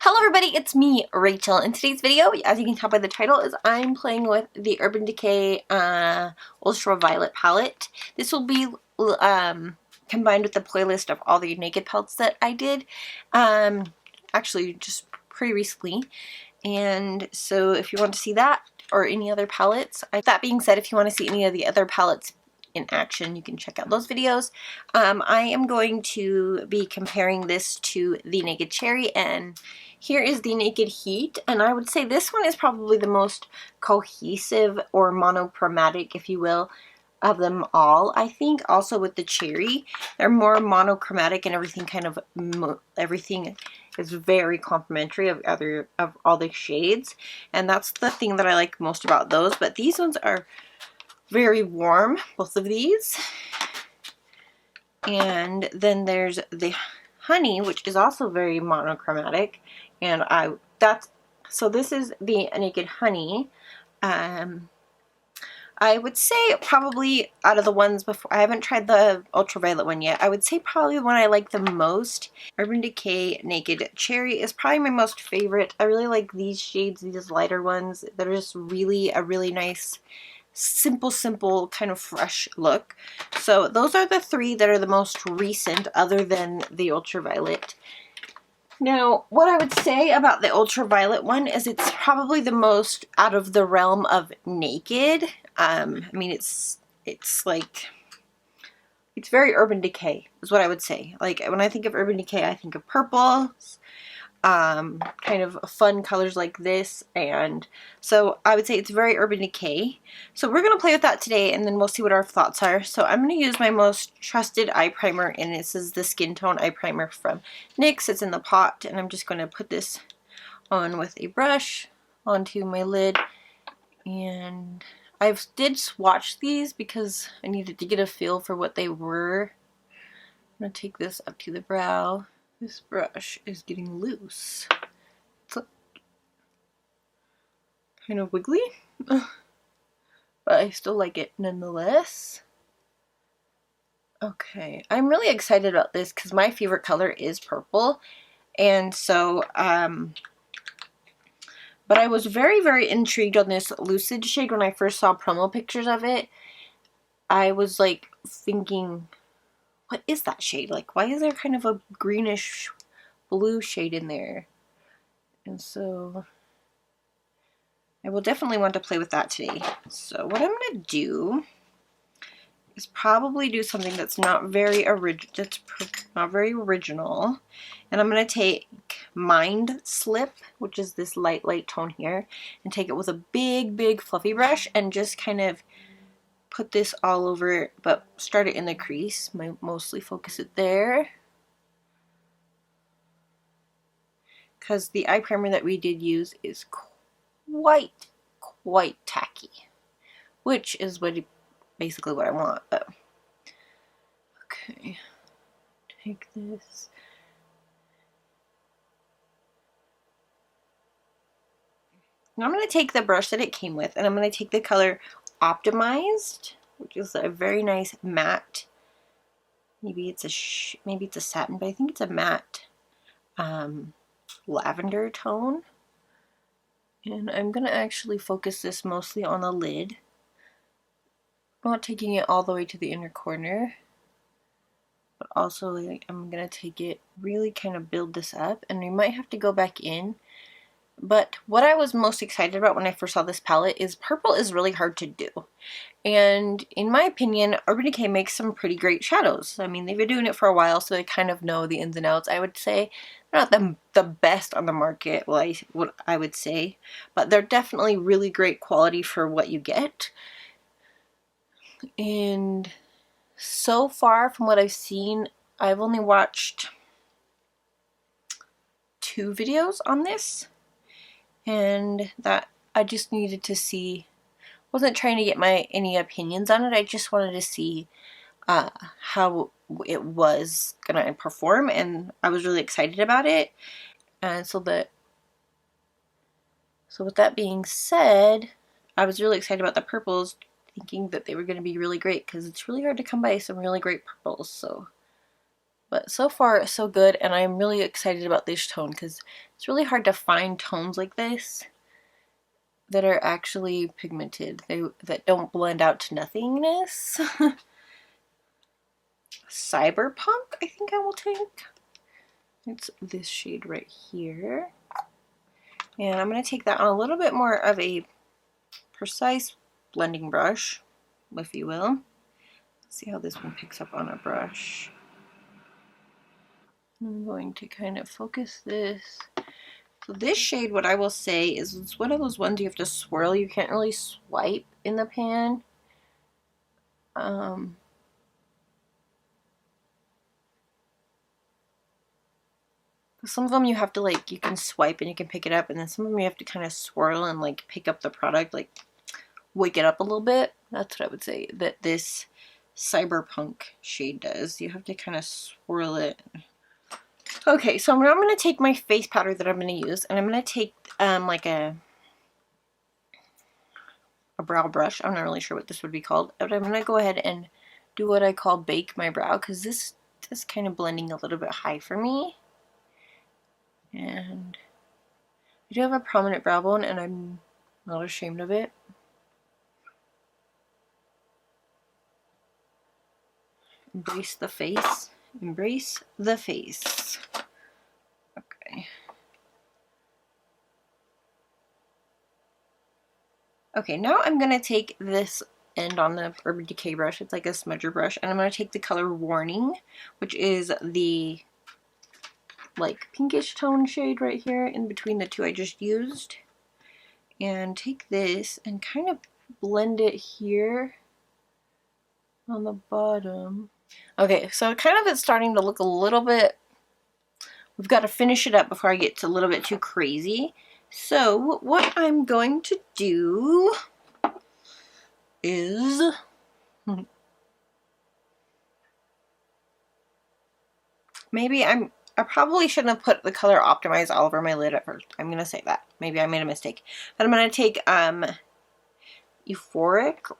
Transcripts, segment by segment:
Hello everybody, it's me, Rachel. In today's video, as you can tell by the title, is I'm playing with the Urban Decay Ultraviolet palette. This will be combined with the playlist of all the naked palettes that I did, actually just pretty recently. And so if you want to see that or any other palettes, that being said, if you want to see any of the other palettes in action, you can check out those videos. I am going to be comparing this to the Naked Cherry, and here is the Naked Heat, and I would say this one is probably the most cohesive or monochromatic, if you will, of them all. I think also with the Cherry, they're more monochromatic and everything kind of, everything is very complementary of all the shades, and that's the thing that I like most about those. But these ones are very warm, both of these. And then there's the Honey, which is also very monochromatic, and so this is the Naked Honey. I would say probably out of the ones before, I haven't tried the ultraviolet one yet, I would say probably the one I like the most, Urban Decay Naked Cherry, is probably my most favorite. I really like these shades, these lighter ones. They're just really a really nice simple kind of fresh look. So those are the three that are the most recent other than the ultraviolet. Now what I would say about the ultraviolet one is it's probably the most out of the realm of naked. I mean, it's like, it's very Urban Decay is what I would say. Like when I think of Urban Decay, I think of purples, kind of fun colors like this, and so I would say it's very Urban Decay. So we're going to play with that today, and then we'll see what our thoughts are. So I'm going to use my most trusted eye primer, and this is the Skin Tone eye primer from NYX. It's in the pot, and I'm just going to put this on with a brush onto my lid. And I did swatch these because I needed to get a feel for what they were. I'm going to take this up to the brow. This brush is getting loose. It's kind of wiggly, but I still like it nonetheless. Okay, I'm really excited about this because my favorite color is purple, and so but I was very intrigued on this Lucid shade when I first saw promo pictures of it. I was like thinking, what is that shade? Like, why is there kind of a greenish blue shade in there? And so I will definitely want to play with that today. So what I'm going to do is probably do something that's not very original. And I'm going to take Mind Slip, which is this light tone here, and take it with a big fluffy brush and just kind of put this all over, but start it in the crease. Mostly focus it there, because the eye primer that we did use is quite tacky, which is basically what I want. But okay, take this. Now I'm going to take the brush that it came with, and I'm going to take the color Optimized, which is a very nice matte. Maybe it's a satin, but I think it's a matte lavender tone. And I'm gonna actually focus this mostly on the lid, not taking it all the way to the inner corner, but also like I'm gonna take it, really kind of build this up, and we might have to go back in. But what I was most excited about when I first saw this palette is purple is really hard to do. And in my opinion, Urban Decay makes some pretty great shadows. I mean, they've been doing it for a while, so they kind of know the ins and outs. I would say they're not the best on the market, what I would say, but they're definitely really great quality for what you get. And so far from what I've seen, I've only watched 2 videos on this. And that I just needed to see, wasn't trying to get any opinions on it, I just wanted to see how it was gonna perform, and I was really excited about it. And so with that being said, I was really excited about the purples, thinking that they were going to be really great, because it's really hard to come by some really great purples. But so far so good, and I'm really excited about this tone because It's really hard to find tones like this that are actually pigmented, that don't blend out to nothingness. Cyberpunk, I think I will take. It's this shade right here. And I'm going to take that on a little bit more of a precise blending brush, if you will. Let's see how this one picks up on a brush. I'm going to kind of focus this. So this shade, what I will say is it's one of those ones you have to swirl. You can't really swipe in the pan. Some of them you have to, like, you can swipe and you can pick it up, and then some of them you have to kind of swirl and like pick up the product, like wake it up a little bit. That's what I would say that this Cyberpunk shade does. You have to kind of swirl it. Okay, so now I'm going to take my face powder that I'm going to use, and I'm going to take like a brow brush. I'm not really sure what this would be called, but I'm going to go ahead and do what I call bake my brow, because this is kind of blending a little bit high for me. And I do have a prominent brow bone, and I'm not ashamed of it. Embrace the face. Embrace the face. Okay. Okay, now I'm going to take this end on the Urban Decay brush. It's like a smudger brush. And I'm going to take the color Warning, which is the like pinkish tone shade right here in between the two I just used. And take this and kind of blend it here on the bottom. Okay, so kind of it's starting to look a little bit, we've got to finish it up before I get to a little bit too crazy. So what I'm going to do is maybe I probably shouldn't have put the color Optimize all over my lid at first. I'm going to say that. Maybe I made a mistake. But I'm going to take Euphoric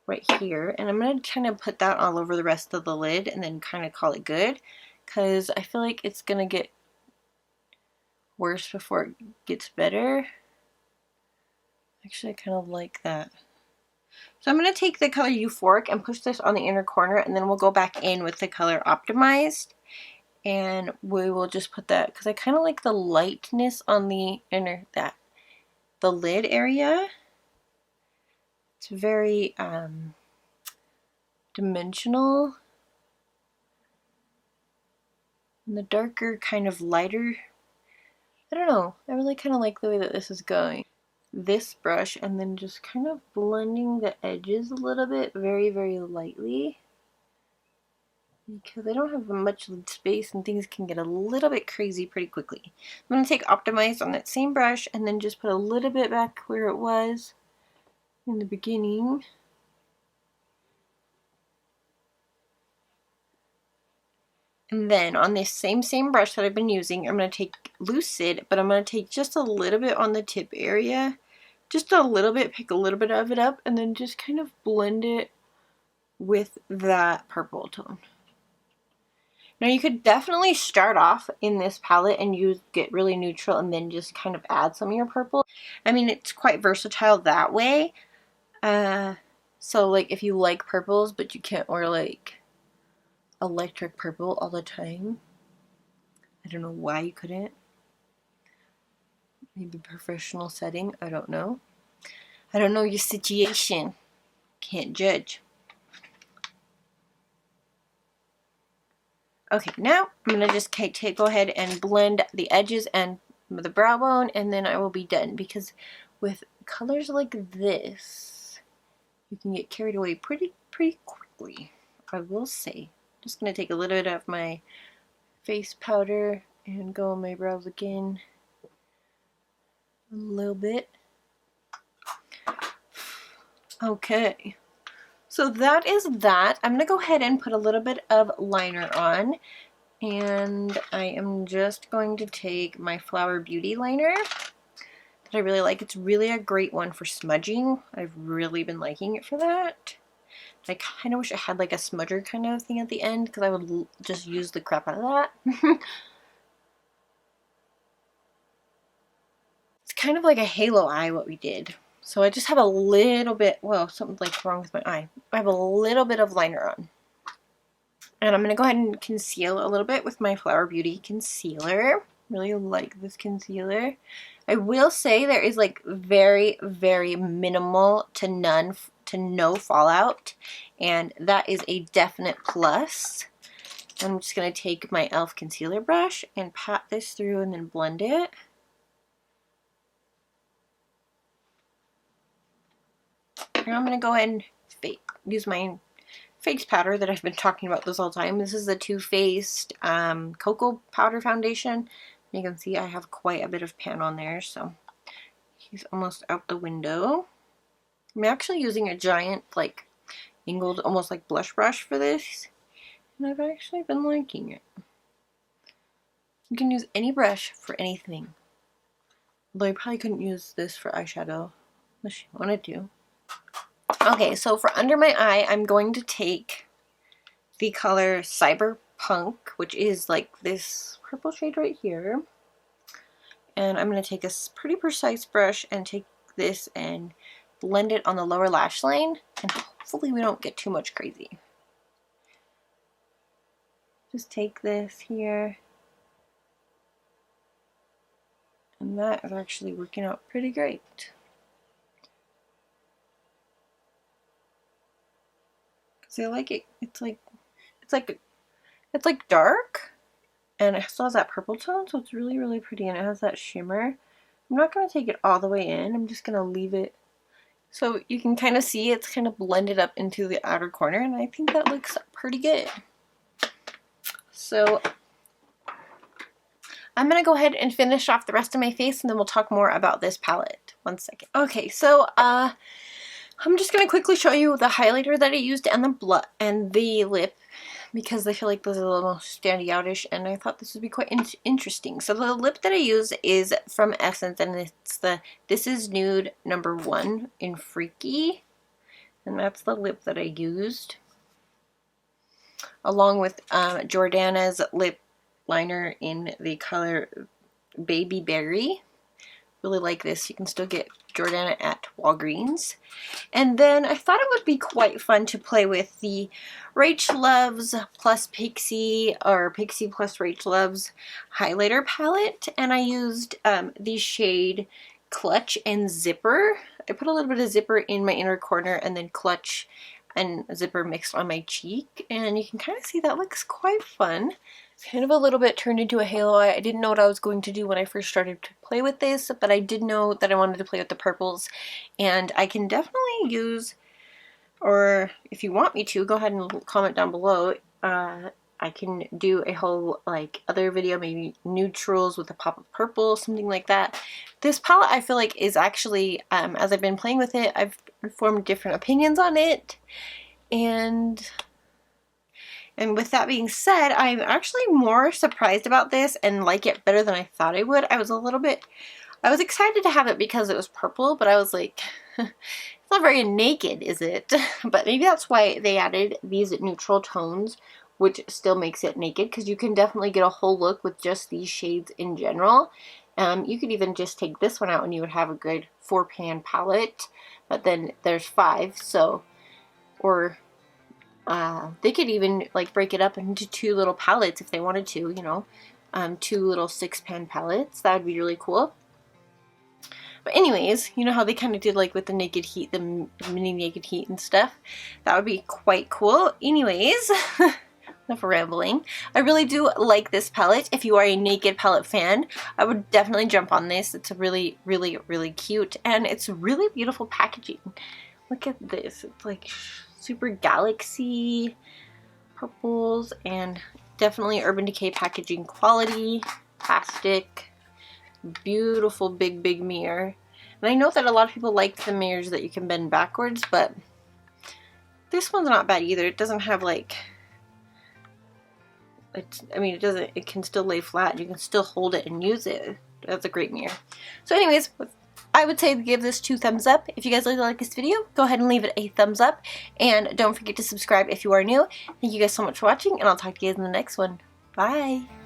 right here, and I'm going to kind of put that all over the rest of the lid and then kind of call it good, because I feel like it's going to get worse before it gets better. Actually, I kind of like that. So I'm going to take the color Euphoric and push this on the inner corner, and then we'll go back in with the color Optimized, and we will just put that, because I kind of like the lightness on the inner, the lid area. It's very dimensional. And the darker, kind of lighter, I don't know, I really kind of like the way that this is going. This brush, and then just kind of blending the edges a little bit, very, very lightly, because I don't have much lid space and things can get a little bit crazy pretty quickly. I'm going to take Optimize on that same brush and then just put a little bit back where it was in the beginning. And then on this same brush that I've been using, I'm going to take Lucid, but I'm going to take just a little bit on the tip area. Just a little bit, pick a little bit of it up, and then just kind of blend it with that purple tone. Now you could definitely start off in this palette and get really neutral and then just kind of add some of your purple. I mean, it's quite versatile that way. So like if you like purples but you can't wear like electric purple all the time, I don't know why you couldn't. Maybe professional setting, I don't know. I don't know your situation. Can't judge. Okay, now I'm going to just go ahead and blend the edges and the brow bone, and then I will be done, because with colors like this, you can get carried away pretty quickly, I will say. I'm just going to take a little bit of my face powder and go on my brows again. A little bit. Okay. So that is that. I'm going to go ahead and put a little bit of liner on, and I am just going to take my Flower Beauty liner that I really like. It's really a great one for smudging. I've really been liking it for that. I kind of wish I had like a smudger kind of thing at the end because I would just use the crap out of that. It's kind of like a halo eye what we did. So I just have a little bit, well, something's like wrong with my eye. I have a little bit of liner on. And I'm going to go ahead and conceal a little bit with my Flower Beauty concealer. Really like this concealer. I will say there is like very, very minimal to no fallout. And that is a definite plus. I'm just going to take my e.l.f. concealer brush and pat this through and then blend it. And I'm going to go ahead and use my face powder that I've been talking about this whole time. This is the Too Faced Cocoa Powder Foundation. You can see I have quite a bit of pan on there, so he's almost out the window. I'm actually using a giant, like, angled, almost like blush brush for this, and I've actually been liking it. You can use any brush for anything. Although you probably couldn't use this for eyeshadow unless you wanted to. Okay, so for under my eye, I'm going to take the color Cyberpunk, which is like this purple shade right here. And I'm going to take a pretty precise brush and take this and blend it on the lower lash line. And hopefully we don't get too much crazy. Just take this here. And that is actually working out pretty great. See, I like it. It's like dark, and it still has that purple tone, so it's really, really pretty, and it has that shimmer. I'm not going to take it all the way in. I'm just going to leave it so you can kind of see it's kind of blended up into the outer corner, and I think that looks pretty good. So I'm going to go ahead and finish off the rest of my face, and then we'll talk more about this palette. One second. Okay, so I'm just going to quickly show you the highlighter that I used and the lip, because I feel like those are a little standy outish, and I thought this would be quite interesting. So the lip that I use is from Essence, and it's the This Is Nude #1 in Freaky, and that's the lip that I used, along with Jordana's lip liner in the color Baby Berry. Really like this. You can still get Jordana at Walgreens. And then I thought it would be quite fun to play with the Rach Loves plus Pixie, or Pixie plus Rach Loves highlighter palette. And I used the shade Clutch and Zipper. I put a little bit of Zipper in my inner corner and then Clutch and Zipper mixed on my cheek. And you can kind of see that looks quite fun. Kind of a little bit turned into a halo eye. I didn't know what I was going to do when I first started to play with this, but I did know that I wanted to play with the purples, and I can definitely use, or if you want me to, go ahead and comment down below. I can do a whole like other video, maybe neutrals with a pop of purple, something like that. This palette I feel like is actually, as I've been playing with it, I've formed different opinions on it, and with that being said, I'm actually more surprised about this and like it better than I thought I would. I was excited to have it because it was purple, but I was like, it's not very naked, is it? But maybe that's why they added these neutral tones, which still makes it naked, because you can definitely get a whole look with just these shades in general. You could even just take this one out and you would have a good 4-pan palette, but then there's 5, so, or they could even like break it up into 2 little palettes if they wanted to, you know, 2 little 6-pan palettes. That would be really cool. But anyways, you know how they kind of did like with the Naked Heat, the mini Naked Heat and stuff? That would be quite cool. Anyways, enough rambling. I really do like this palette. If you are a Naked palette fan, I would definitely jump on this. It's really, really, really cute, and it's really beautiful packaging. Look at this. It's like super galaxy purples, and definitely Urban Decay packaging quality, plastic, beautiful big mirror. And I know that a lot of people like the mirrors that you can bend backwards, but this one's not bad either. It doesn't have like, it can still lay flat. You can still hold it and use it. That's a great mirror. So anyways, I would say give this 2 thumbs up. If you guys really like this video, go ahead and leave it a thumbs up. And don't forget to subscribe if you are new. Thank you guys so much for watching, and I'll talk to you guys in the next one. Bye!